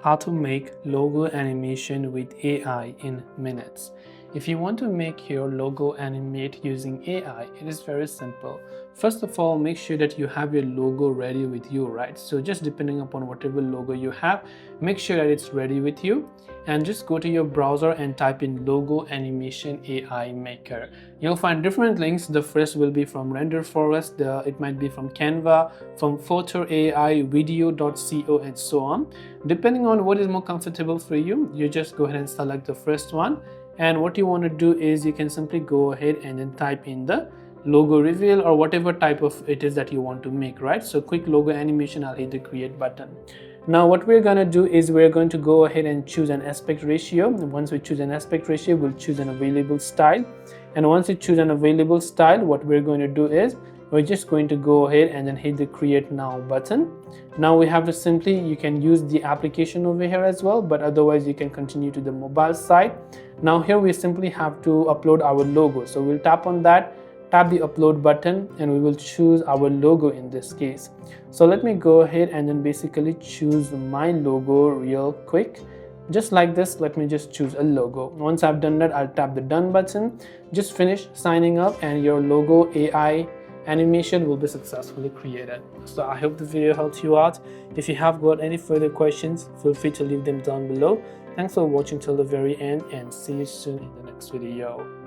How to make logo animation with AI in minutes. If you want to make your logo animate using AI, it is very simple. First of all, make sure that you have your logo ready with you, right? So just depending upon whatever logo you have, make sure that it's ready with you, and just go to your browser and type in logo animation AI maker. You'll find different links. The first will be from Renderforest, it might be from Canva, from PhotoAI, video.co, and so on. Depending on what is more comfortable for you, you just go ahead and select the first one. And what you want to do is you can simply go ahead and then type in the logo reveal or whatever type of it is that you want to make, right? So quick logo animation, I'll hit the create button. Now what we're going to do is we're going to go ahead and choose an aspect ratio. Once we choose an aspect ratio, we'll choose an available style. And once you choose an available style, what we're going to do is we're just going to go ahead and then hit the create now button. Now we have to simply, you can use the application over here as well, but otherwise you can continue to the mobile side. Now here we simply have to upload our logo. So we'll tap on that, tap the upload button, and we will choose our logo in this case. So let me go ahead and then basically choose my logo real quick. Just like this, let me just choose a logo. Once I've done that, I'll tap the done button. Just finish signing up and your logo AI animation will be successfully created. So I hope the video helped you out. If you have got any further questions, feel free to leave them down below. Thanks for watching till the very end, and see you soon in the next video.